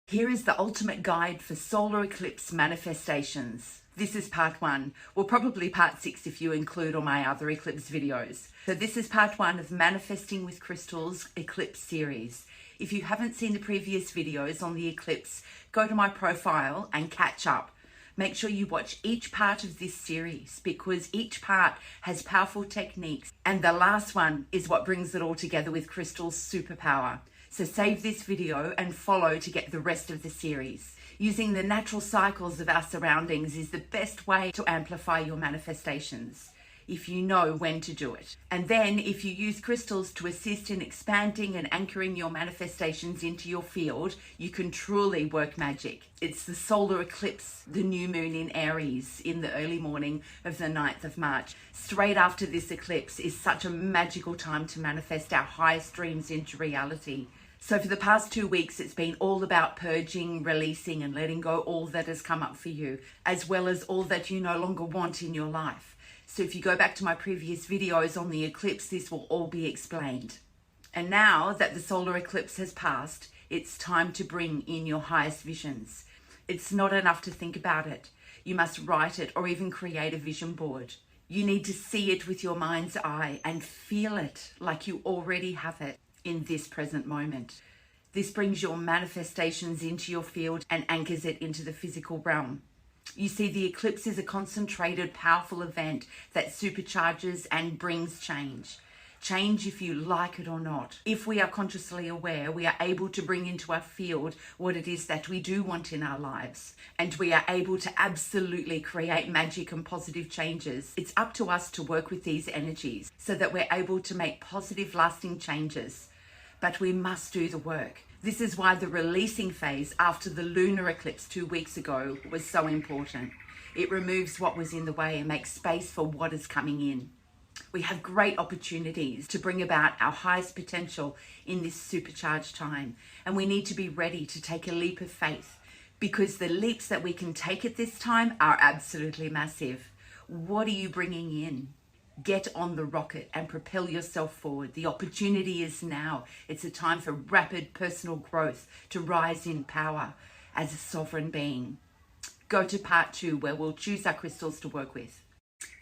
Here is the ultimate guide for solar eclipse manifestations. This is part 1, well probably part 6 if you include all my other eclipse videos. So this is part 1 of Manifesting with Crystals Eclipse series. If you haven't seen the previous videos on the eclipse, go to my profile and catch up. Make sure you watch each part of this series because each part has powerful techniques and the last one is what brings it all together with crystals' superpower. So save this video and follow to get the rest of the series. Using the natural cycles of our surroundings is the best way to amplify your manifestations, if you know when to do it. And then if you use crystals to assist in expanding and anchoring your manifestations into your field, you can truly work magic. It's the solar eclipse, the new moon in Aries in the early morning of the 9th of March. Straight after this eclipse is such a magical time to manifest our highest dreams into reality. So for the past 2 weeks, it's been all about purging, releasing and letting go all that has come up for you, as well as all that you no longer want in your life. So if you go back to my previous videos on the eclipse, this will all be explained. And now that the solar eclipse has passed, it's time to bring in your highest visions. It's not enough to think about it. You must write it or even create a vision board. You need to see it with your mind's eye and feel it like you already have it in this present moment. This brings your manifestations into your field and anchors it into the physical realm. You see, the eclipse is a concentrated, powerful event that supercharges and brings change. Change if you like it or not. If we are consciously aware, we are able to bring into our field what it is that we do want in our lives. And we are able to absolutely create magic and positive changes. It's up to us to work with these energies so that we're able to make positive, lasting changes. But we must do the work. This is why the releasing phase after the lunar eclipse 2 weeks ago was so important. It removes what was in the way and makes space for what is coming in. We have great opportunities to bring about our highest potential in this supercharged time. And we need to be ready to take a leap of faith because the leaps that we can take at this time are absolutely massive. What are you bringing in? Get on the rocket and propel yourself forward. The opportunity is now. It's a time for rapid personal growth to rise in power as a sovereign being. Go to part 2 where we'll choose our crystals to work with.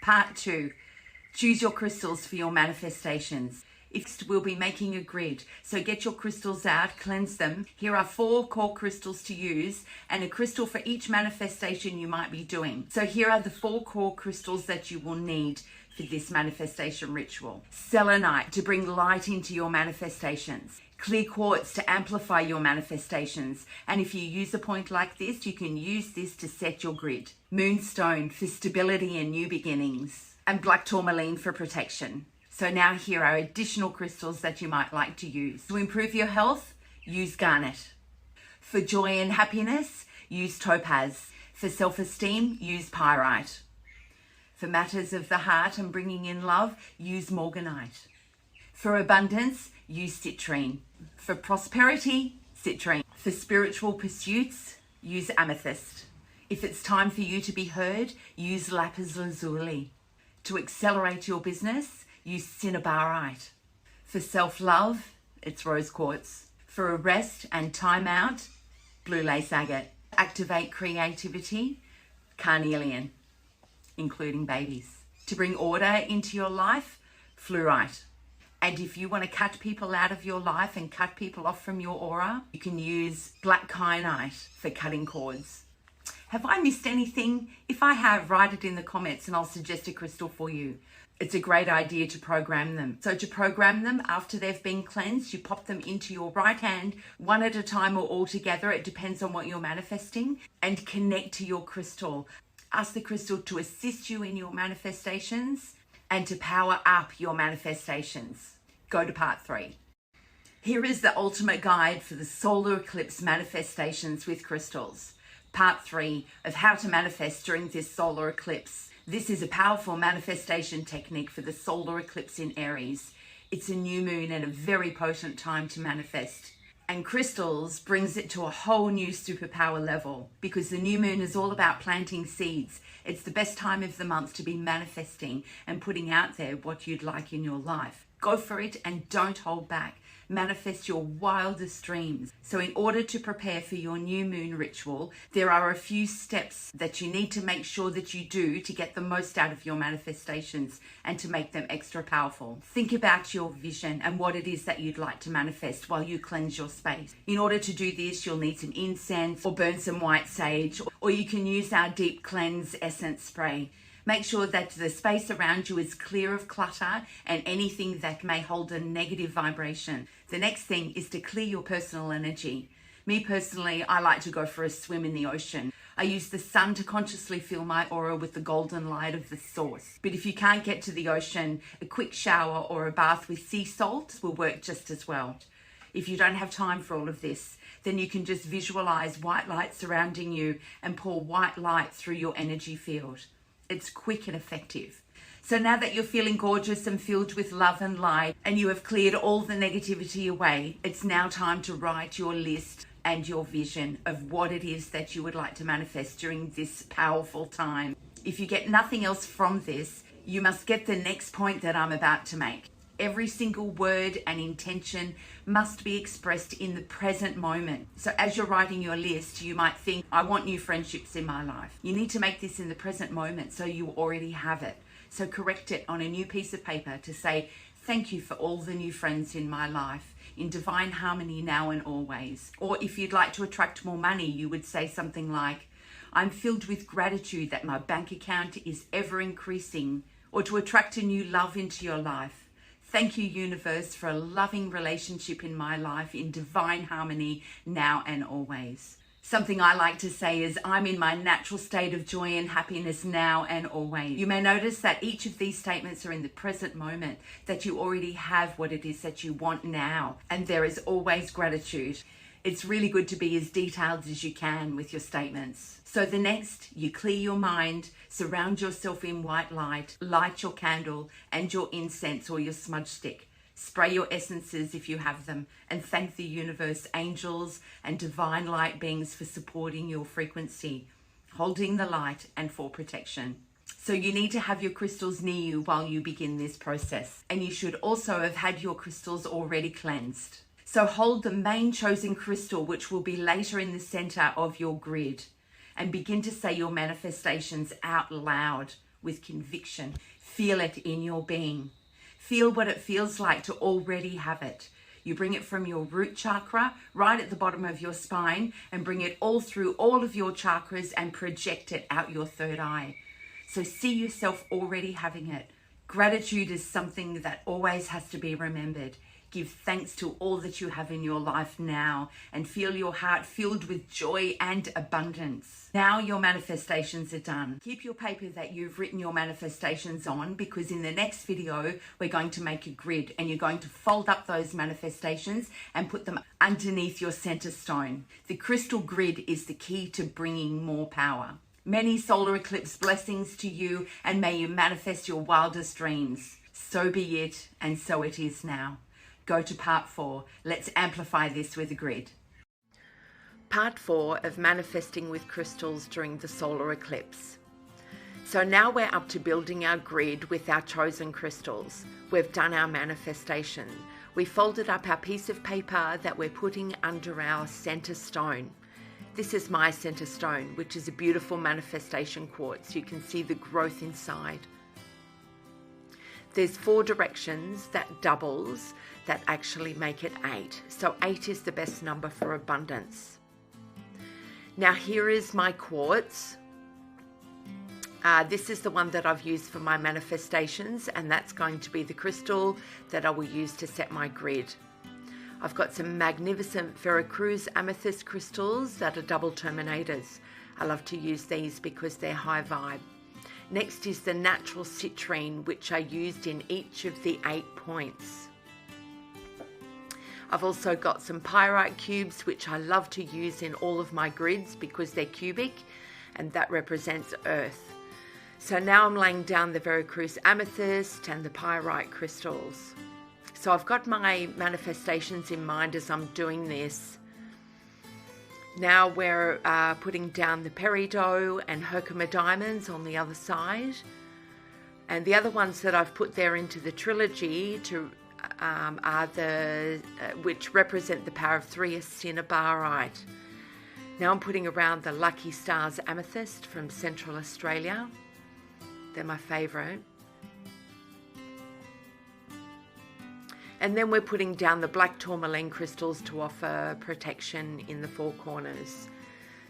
Part 2, choose your crystals for your manifestations. We'll be making a grid, so get your crystals out, cleanse them. Here are 4 core crystals to use and a crystal for each manifestation you might be doing. So here are the 4 core crystals that you will need for this manifestation ritual. Selenite to bring light into your manifestations. Clear quartz to amplify your manifestations. And if you use a point like this, you can use this to set your grid. Moonstone for stability and new beginnings. And black tourmaline for protection. So now here are additional crystals that you might like to use. To improve your health, use garnet. For joy and happiness, use topaz. For self-esteem, use pyrite. For matters of the heart and bringing in love, use morganite. For abundance, use citrine. For prosperity, citrine. For spiritual pursuits, use amethyst. If it's time for you to be heard, use lapis lazuli. To accelerate your business, use cinnabarite. For self-love, it's rose quartz. For a rest and time out, blue lace agate. Activate creativity, carnelian, including babies. To bring order into your life, fluorite. And if you want to cut people out of your life and cut people off from your aura, you can use black kyanite for cutting cords. Have I missed anything? If I have, write it in the comments and I'll suggest a crystal for you. It's a great idea to program them. So to program them after they've been cleansed, you pop them into your right hand, one at a time or all together. It depends on what you're manifesting, and connect to your crystal. Ask the crystal to assist you in your manifestations and to power up your manifestations. Go to part 3. Here is the ultimate guide for the solar eclipse manifestations with crystals. Part 3 of how to manifest during this solar eclipse. This is a powerful manifestation technique for the solar eclipse in Aries. It's a new moon and a very potent time to manifest. And crystals brings it to a whole new superpower level because the new moon is all about planting seeds. It's the best time of the month to be manifesting and putting out there what you'd like in your life. Go for it and don't hold back. manifest your wildest dreams. So in order to prepare for your new moon ritual, there are a few steps that you need to make sure that you do to get the most out of your manifestations and to make them extra powerful. Think about your vision and what it is that you'd like to manifest while you cleanse your space. In order to do this, you'll need some incense or burn some white sage, or you can use our deep cleanse essence spray. Make sure that the space around you is clear of clutter and anything that may hold a negative vibration. The next thing is to clear your personal energy. Me personally, I like to go for a swim in the ocean. I use the sun to consciously fill my aura with the golden light of the source. But if you can't get to the ocean, a quick shower or a bath with sea salt will work just as well. If you don't have time for all of this, then you can just visualize white light surrounding you and pour white light through your energy field. It's quick and effective. So now that you're feeling gorgeous and filled with love and light and you have cleared all the negativity away, it's now time to write your list and your vision of what it is that you would like to manifest during this powerful time. If you get nothing else from this, you must get the next point that I'm about to make. Every single word and intention must be expressed in the present moment. So as you're writing your list, you might think, I want new friendships in my life. You need to make this in the present moment so you already have it. So correct it on a new piece of paper to say, thank you for all the new friends in my life, in divine harmony now and always. Or if you'd like to attract more money, you would say something like, I'm filled with gratitude that my bank account is ever increasing. Or to attract a new love into your life. Thank you, universe, for a loving relationship in my life in divine harmony now and always. Something I like to say is, I'm in my natural state of joy and happiness now and always. You may notice that each of these statements are in the present moment, that you already have what it is that you want now, and there is always gratitude. It's really good to be as detailed as you can with your statements. So the next, you clear your mind, surround yourself in white light, light your candle and your incense or your smudge stick. Spray your essences if you have them, and thank the universe, angels and divine light beings for supporting your frequency, holding the light and for protection. So you need to have your crystals near you while you begin this process. And you should also have had your crystals already cleansed. So hold the main chosen crystal, which will be later in the center of your grid, and begin to say your manifestations out loud with conviction. Feel it in your being. Feel what it feels like to already have it. You bring it from your root chakra, right at the bottom of your spine, and bring it all through all of your chakras and project it out your third eye. So see yourself already having it. Gratitude is something that always has to be remembered. Give thanks to all that you have in your life now and feel your heart filled with joy and abundance. Now your manifestations are done. Keep your paper that you've written your manifestations on, because in the next video, we're going to make a grid and you're going to fold up those manifestations and put them underneath your center stone. The crystal grid is the key to bringing more power. Many solar eclipse blessings to you, and may you manifest your wildest dreams. So be it, and so it is now. Go to part 4. Let's amplify this with a grid. Part 4 of manifesting with crystals during the solar eclipse. So now we're up to building our grid with our chosen crystals. We've done our manifestation. We folded up our piece of paper that we're putting under our center stone. This is my center stone, which is a beautiful manifestation quartz. You can see the growth inside. There's 4 directions that doubles that actually make it 8. So 8 is the best number for abundance. Now here is my quartz. This is the one that I've used for my manifestations, and that's going to be the crystal that I will use to set my grid. I've got some magnificent Veracruz amethyst crystals that are double terminators. I love to use these because they're high vibe. Next is the natural citrine, which I used in each of the 8 points. I've also got some pyrite cubes, which I love to use in all of my grids because they're cubic, and that represents earth. So now I'm laying down the Veracruz amethyst and the pyrite crystals. So I've got my manifestations in mind as I'm doing this. Now we're putting down the peridot and Herkimer diamonds on the other side. And the other ones that I've put there into the trilogy to are which represent the power of 3 cinnabarite. Now I'm putting around the Lucky Stars amethyst from Central Australia. They're my favourite. And then we're putting down the black tourmaline crystals to offer protection in the 4 corners.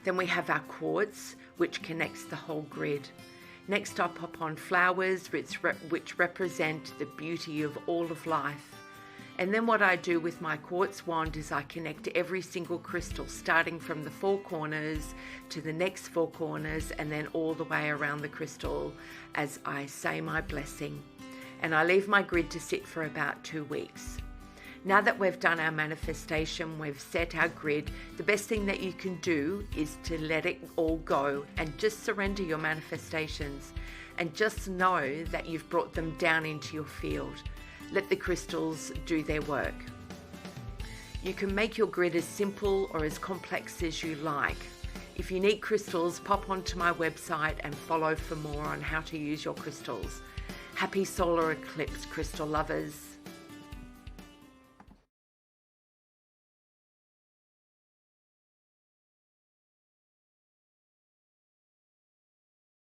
Then we have our quartz, which connects the whole grid. Next I pop on flowers, which represent the beauty of all of life. And then what I do with my quartz wand is I connect every single crystal, starting from the 4 corners to the next 4 corners, and then all the way around the crystal as I say my blessing. And I leave my grid to sit for about 2 weeks. Now that we've done our manifestation, we've set our grid, the best thing that you can do is to let it all go and just surrender your manifestations, and just know that you've brought them down into your field. Let the crystals do their work. You can make your grid as simple or as complex as you like. If you need crystals, pop onto my website and follow for more on how to use your crystals. Happy solar eclipse, crystal lovers.